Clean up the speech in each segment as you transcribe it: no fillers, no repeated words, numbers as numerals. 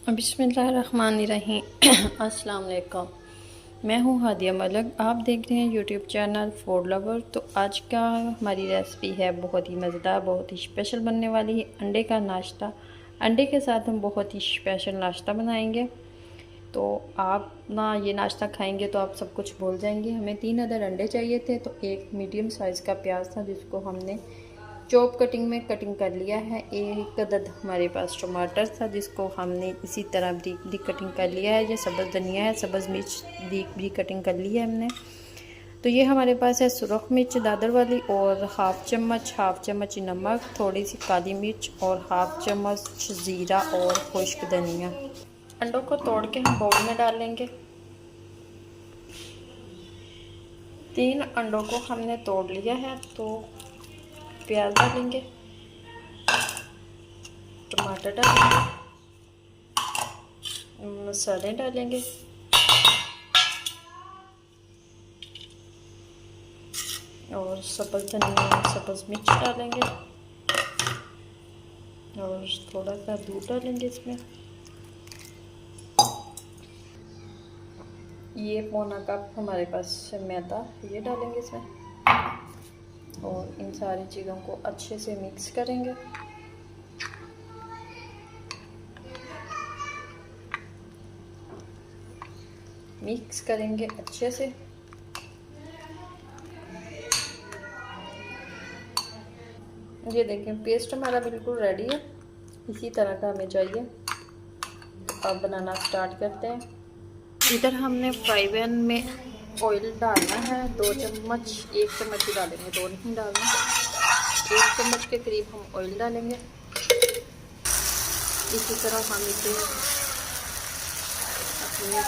बिस्मिल्लाहिर्रहमानिर्रहीम। अस्सलाम वालेकुम। मैं हूँ हादिया मलिक, आप देख रहे हैं यूट्यूब चैनल फूड लवर। तो आज का हमारी रेसिपी है बहुत ही मज़ेदार, बहुत ही स्पेशल बनने वाली है अंडे का नाश्ता। अंडे के साथ हम बहुत ही स्पेशल नाश्ता बनाएंगे। तो आप ना ये नाश्ता खाएंगे तो आप सब कुछ भूल जाएंगे। हमें 3 अदर अंडे चाहिए थे, तो एक मीडियम साइज़ का प्याज था जिसको हमने चॉप कटिंग में कटिंग कर लिया है। एक अदद हमारे पास टमाटर था जिसको हमने इसी तरह बारीक बारीक कटिंग कर लिया है। ये सब्ज़ धनिया है, सब्ज़ मिर्च बारीक बारीक कटिंग कर ली है हमने। तो ये हमारे पास है सुरख मिर्च दादर वाली, और हाफ़ चम्मच नमक, थोड़ी सी काली मिर्च और हाफ़ चम्मच ज़ीरा और खुश्क धनिया। अंडों को तोड़ के हम बाउल में डाल लेंगे। 3 अंडों को हमने तोड़ लिया है। तो प्याज डालेंगे, टमाटर डालेंगे, मसाले डालेंगे, और सब्ज़ धनिया सब्ज़ मिर्च डालेंगे, और थोड़ा सा दूध डालेंगे इसमें। ये पौना कप हमारे पास मैदा, ये डालेंगे इसमें, और इन सारी चीज़ों को अच्छे से मिक्स करेंगे। मिक्स करेंगे अच्छे से। ये देखें पेस्ट हमारा बिल्कुल रेडी है, इसी तरह का हमें चाहिए। अब बनाना स्टार्ट करते हैं। इधर हमने फ्राई पैन में ऑयल डालना है 2 चम्मच, 1 चम्मच ही डालेंगे, 2 नहीं डालना। 1 चम्मच के करीब हम ऑयल डालेंगे। इसी तरह हम इसे अपने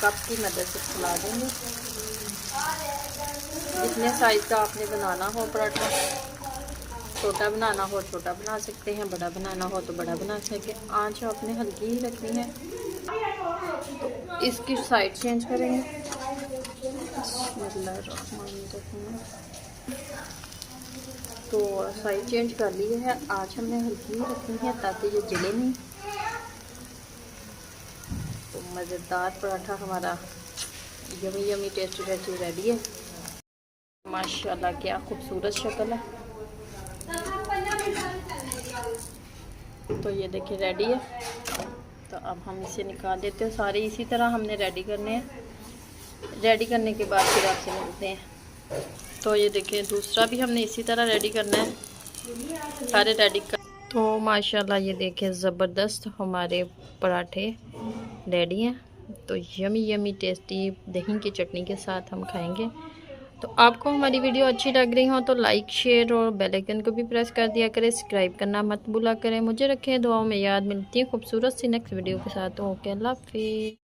कप की मदद से फैला देंगे। जितने साइज़ का आपने बनाना हो पराठा, छोटा बनाना हो छोटा बना सकते हैं, बड़ा बनाना हो तो बड़ा बना सकते हैं। आंच आपने हल्की ही रखनी है। तो इसकी साइड चेंज करेंगे। तो साइड चेंज कर ली है। आंच हमने हल्की ही रखनी है ताकि ये जले नहीं। तो मज़ेदार पराठा हमारा yummy yummy tasty tasty ready है। माशाल्लाह क्या खूबसूरत शक्ल है। तो ये देखिए रेडी है। तो अब हम इसे निकाल देते हैं। सारे इसी तरह हमने रेडी करने हैं। रेडी करने के बाद फिर आपसे मिलते हैं। तो ये देखिए दूसरा भी हमने इसी तरह रेडी करना है। सारे रेडी कर। तो माशाल्लाह ये देखिए ज़बरदस्त हमारे पराठे रेडी हैं। तो यमी यमी टेस्टी दही की चटनी के साथ हम खाएंगे। तो आपको हमारी वीडियो अच्छी लग रही हो तो लाइक शेयर और बेल आइकन को भी प्रेस कर दिया करें। सब्सक्राइब करना मत भूला करें। मुझे रखें दुआओं में याद। मिलती है खूबसूरत सी नेक्स्ट वीडियो के साथ। ओके, अल्लाह हाफिज़।